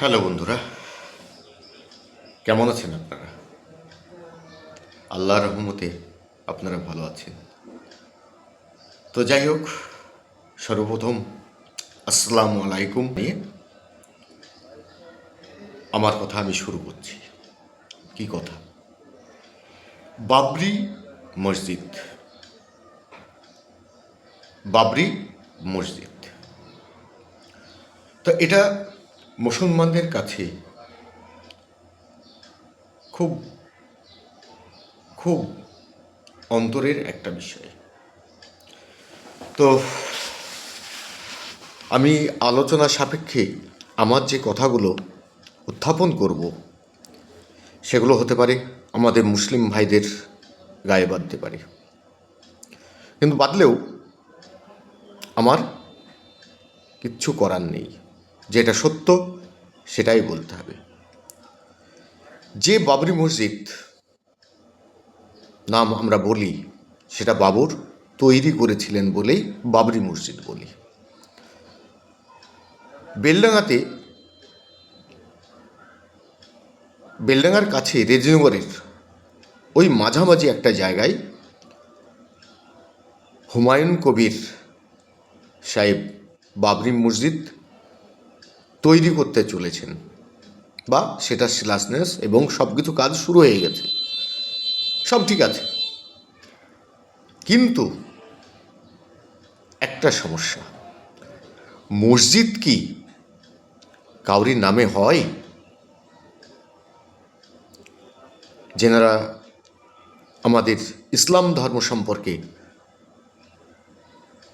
Hello বন্ধুরা, কেমন আছেন আপনারা? আল্লাহর রহমতে আপনারা ভালো আছেন। তো যাই হোক, সর্বপ্রথম আসসালামু আলাইকুম নিয়ে আমার কথা আমি শুরু করছি। কি কথা? বাবরি মসজিদ। বাবরি মসজিদ, তো এটা মুসলমানদের কাছে খুব খুব অন্তরের একটা বিষয়। তো আমি আলোচনা সাপেক্ষে আমার যে কথাগুলো উত্থাপন করব সেগুলো হতে পারে আমাদের মুসলিম ভাইদের গায়ে বাঁধতে পারে, কিন্তু বাদলেও আমার কিচ্ছু করার নেই। যেটা সত্য সেটাই বলতে হবে। যে বাবরি মসজিদ নাম আমরা বলি, সেটা বাবর তৈরি করেছিলেন বলেই বাবরি মসজিদ বলি। বেলডাঙাতে, বেলডাঙার কাছে রেজিনগরের ওই মাঝামাঝি একটা জায়গায় হুমায়ুন কবির সাহেব বাবরি মসজিদ তৈরি করতে চলেছেন, বা সেটা শিলান্যাস এবং সব কিছু কাজ শুরু হয়ে গেছে, সব ঠিক আছে। কিন্তু একটা সমস্যা, মসজিদ কি কাউরির নামে হয়? যেনারা আমাদের ইসলাম ধর্ম সম্পর্কে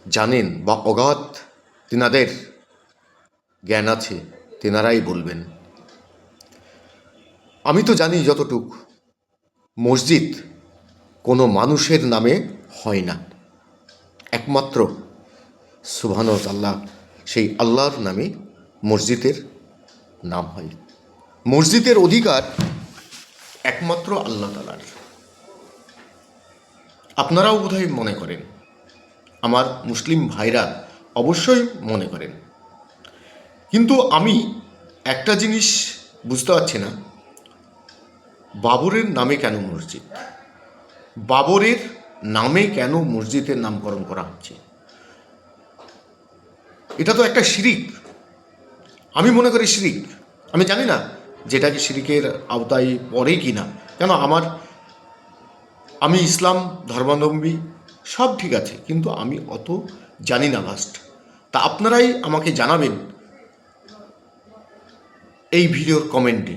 জানেন বা অগাধ তেনাদের জ্ঞান আছে, তেনারাই বলবেন। আমি তো জানি যতটুক, মসজিদ কোনো মানুষের নামে হয় না, একমাত্র সুবহানাহু আল্লাহ, সেই আল্লাহর নামে মসজিদের নাম হয়। মসজিদের অধিকার একমাত্র আল্লাহ তাআলার। আপনারাও বোধহয় মনে করেন, আমার মুসলিম ভাইরা অবশ্যই মনে করেন। কিন্তু আমি একটা জিনিস বুঝতে পারছি না, বাবরের নামে কেন মসজিদ? বাবরের নামে কেন মসজিদের নামকরণ করা হচ্ছে? এটা তো একটা শিরিক, আমি মনে করি শিরিক। আমি জানি না যেটা কি শিরিকের আওতায় পড়ে কি না, কেন আমি ইসলাম ধর্মাবলম্বী, সব ঠিক আছে, কিন্তু আমি অত জানি না ভাস্ট। তা আপনারাই আমাকে জানাবেন, এই ভিডিওর কমেন্টে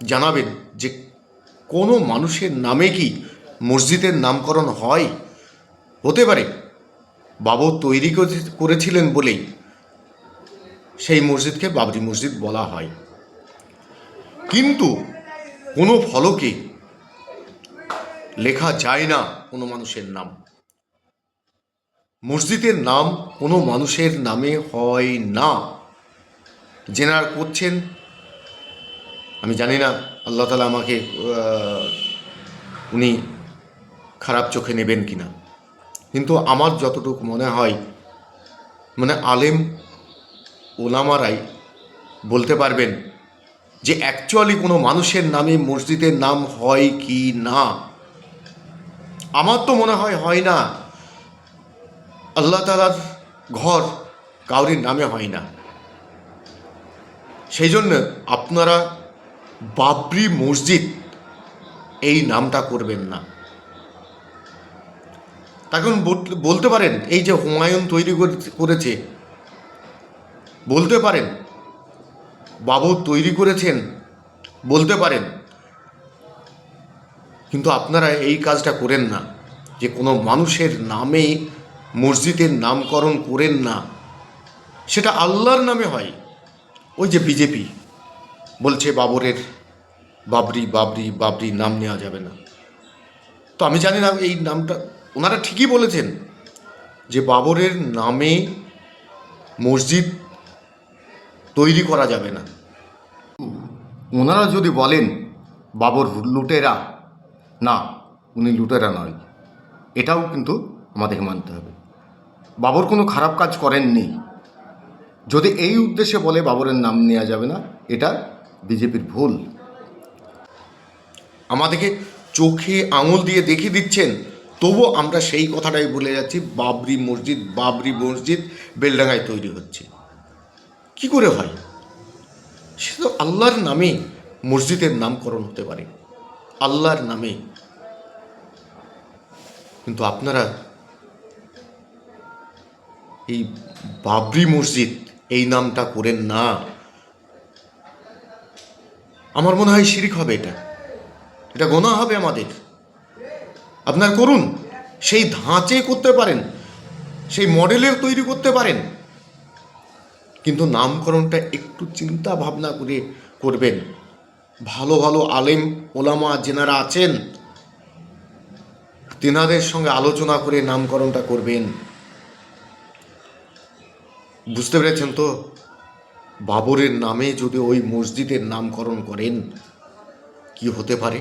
জানাবেন যে কোনো মানুষের নামে কি মসজিদের নামকরণ হয়? হতে পারে বাবর তৈরি করেছিলেন বলেই সেই মসজিদকে বাবরি মসজিদ বলা হয়, কিন্তু কোনো ফলকে লেখা যায় না কোনো মানুষের নাম। মসজিদের নাম কোনো মানুষের নামে হয় না। যেনারা করছেন, আমি জানি না আল্লাহ তাআলা আমাকে উনি খারাপ চোখে নেবেন কিনা, কিন্তু আমার যতটুকু মনে হয়, মানে আলেম ওলামারাই বলতে পারবেন যে অ্যাকচুয়ালি কোনো মানুষের নামে মসজিদের নাম হয় কি না। আমার তো মনে হয় না। আল্লাহ তাআলার ঘর কাউরির নামে হয় না। সেই জন্য আপনারা বাবরি মসজিদ এই নামটা করবেন না। তখন বলতে পারেন এই যে হুমায়ুন তৈরি করেছে, বলতে পারেন বাবর তৈরি করেছেন, বলতে পারেন, কিন্তু আপনারা এই কাজটা করেন না, যে কোনো মানুষের নামে মসজিদের নামকরণ করেন না। সেটা আল্লাহর নামে হয়। ওই যে বিজেপি বলছে বাবরের বাবরি বাবরি বাবরি নাম নেওয়া যাবে না। তো আমি জানি না এই নামটা, ওনারা ঠিকই বলেছেন যে বাবরের নামে মসজিদ তৈরি করা যাবে না। ওনারা যদি বলেন বাবর লুটেরা, না, উনি লুটেরা নয়, এটাও কিন্তু আমাদেরকে মানতে হবে। বাবর কোনো খারাপ কাজ করেননি। যদি এই উদ্দেশ্যে বলে বাবরের নাম নেওয়া যাবে না, এটা বিজেপির ভুল। আমাদেরকে চোখে আঙুল দিয়ে দেখিয়ে দিচ্ছেন, তবুও আমরা সেই কথাটাই বলে যাচ্ছি, বাবরি মসজিদ বেলডাঙায় তৈরি হচ্ছে। কি করে হয়? সে তো আল্লাহর নামে মসজিদের নামকরণ হতে পারে, আল্লাহর নামে। কিন্তু আপনারা এই বাবরি মসজিদ এই নামটা করেন না। আমার মনে হয় শিরক হবে, এটা গোনাহ হবে আমাদের। আপনারা করুন, সেই ধাঁচে করতে পারেন, সেই মডেলের তৈরি করতে পারেন, কিন্তু নামকরণটা একটু চিন্তা ভাবনা করে করবেন। ভালো ভালো আলেম ওলামা যেনারা আছেন, তেনাদের সঙ্গে আলোচনা করে নামকরণটা করবেন। বুঝতে পেরেছেন তো? বাবরের নামে যদি ওই মসজিদের নামকরণ করেন, কি হতে পারে?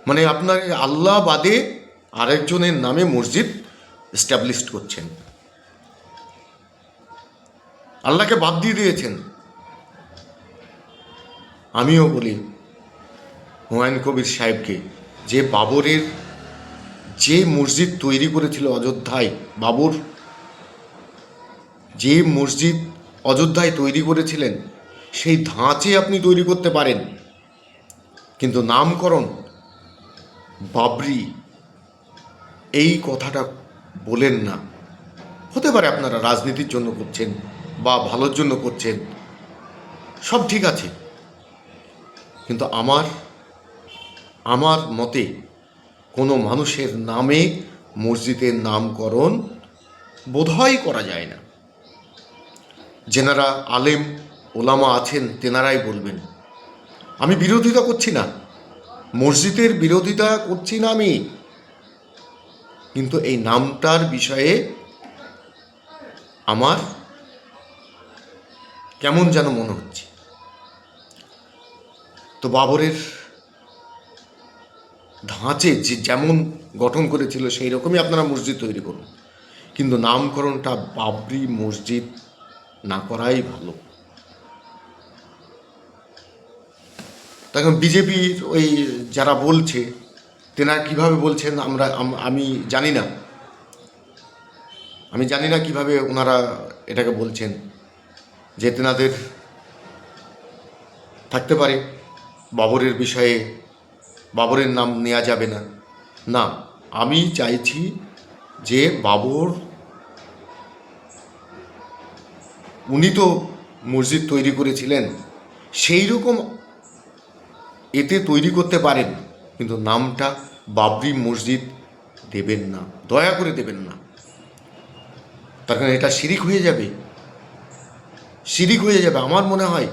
মানে আপনার আল্লাহ বাদে আরেকজনের নামে মসজিদ এস্টাবলিশ করছেন, আল্লাহকে বাদ দিয়ে দিয়েছেন। আমিও বলি হুমায়ুন কবির সাহেবকে, যে বাবরের যে মসজিদ তৈরি করেছিল অযোধ্যায়, বাবর যে মসজিদ অযোধ্যায় তৈরি করেছিলেন, সেই ধাঁচে আপনি তৈরি করতে পারেন, কিন্তু নামকরণ বাবরি এই কথাটা বলেন না। হতে পারে আপনারা রাজনীতির জন্য করছেন বা ভালোর জন্য করছেন, সব ঠিক আছে, কিন্তু আমার মতে কোনো মানুষের নামে মসজিদের নামকরণ বোধহয় করা যায় না। যেনারা আলেম ওলামা আছেন তেনারাই বলবেন। আমি বিরোধিতা করছি না, মসজিদের বিরোধিতা করছি না আমি, কিন্তু এই নামটার বিষয়ে আমার কেমন যেন মনে হচ্ছে। তো বাবরের ধাঁচে যে যেমন গঠন করেছিল সেই রকমই আপনারা মসজিদ তৈরি করুন, কিন্তু নামকরণটা বাবরি মসজিদ না করাই ভালো। তখন বিজেপির ওই যারা বলছে, তেনারা কীভাবে বলছেন আমি জানি না, কীভাবে ওনারা এটাকে বলছেন, যে তেনাদের থাকতে পারে বাবরের বিষয়ে বাবরের নাম নেওয়া যাবে না। না, আমি চাইছি যে বাবর উনি তো মসজিদ তৈরি করেছিলেন, সেই রকম এতে তৈরি করতে পারেন, কিন্তু নামটা বাবরি মসজিদ দেবেন না, দয়া করে দেবেন না। তার কারণ এটা শিরিক হয়ে যাবে। আমার মনে হয়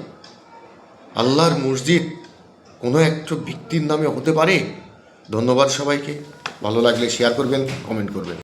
আল্লাহর মসজিদ কোনো একটা ব্যক্তির নামে হতে পারে? ধন্যবাদ সবাইকে। ভালো লাগলে শেয়ার করবেন, কমেন্ট করবেন।